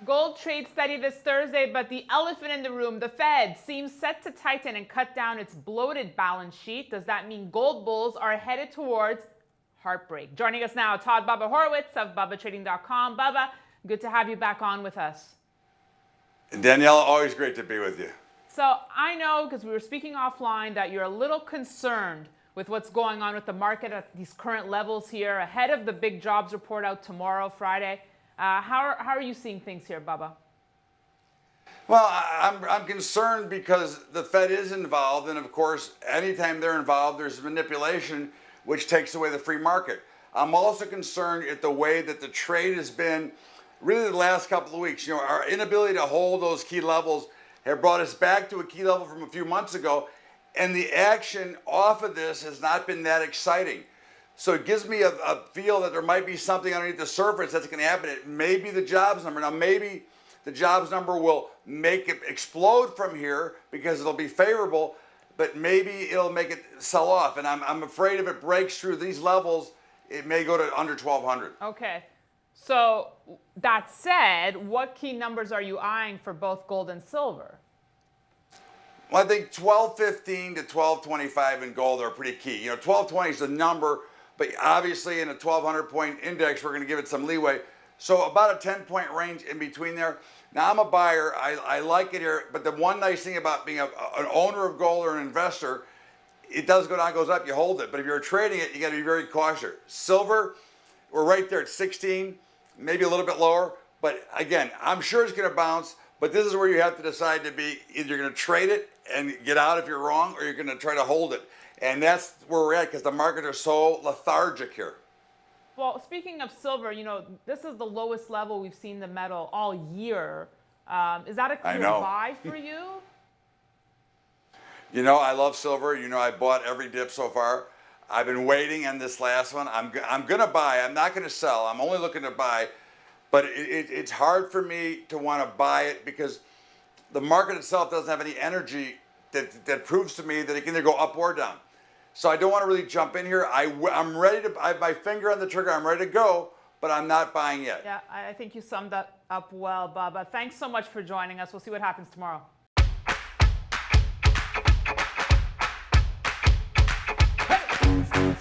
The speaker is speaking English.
Gold trades steady this Thursday, but the elephant in the room, the Fed, seems set to tighten and cut down its bloated balance sheet. Does that mean gold bulls are headed towards heartbreak? Joining us now, Todd Bubba Horwitz of BubbaTrading.com. Bubba, good to have you back on with us. Danielle, always great to be with you. So I know, because we were speaking offline, that you're a little concerned with what's going on with the market at these current levels here ahead of the big jobs report out tomorrow, Friday. How are you seeing things here, Bubba? Well, I'm concerned because the Fed is involved, and of course, anytime they're involved, there's manipulation, which takes away the free market. I'm also concerned at the way that the trade has been really the last couple of weeks. You know, our inability to hold those key levels have brought us back to a key level from a few months ago, and the action off of this has not been that exciting. So it gives me a feel that there might be something underneath the surface that's going to happen. It may be the jobs number. Now, maybe the jobs number will make it explode from here because it'll be favorable, but maybe it'll make it sell off. And I'm afraid if it breaks through these levels, it may go to under 1,200. Okay. So that said, what key numbers are you eyeing for both gold and silver? Well, I think 1215 to 1225 in gold are pretty key. You know, 1220 is the number, but obviously in a 1,200-point index, we're going to give it some leeway. So about a 10-point range in between there. Now, I'm a buyer. I like it here. But the one nice thing about being an owner of gold or an investor, it does go down, goes up, you hold it. But if you're trading it, you got to be very cautious. Silver, we're right there at 16, maybe a little bit lower. But again, I'm sure it's going to bounce. But this is where you have to decide to be either you're going to trade it and get out if you're wrong, or you're going to try to hold it. And that's where we're at because the markets are so lethargic here. Well, speaking of silver, you know, this is the lowest level we've seen the metal all year. Is that a clear buy for you? You know, I love silver. You know, I bought every dip so far. I've been waiting on this last one. I'm going to buy. I'm not going to sell. I'm only looking to buy. But it's hard for me to want to buy it because the market itself doesn't have any energy that proves to me that it can either go up or down. So I don't want to really jump in here. I'm ready to, I have my finger on the trigger. I'm ready to go, but I'm not buying yet. Yeah, I think you summed that up well, Bubba. Thanks so much for joining us. We'll see what happens tomorrow. Hey! Hey!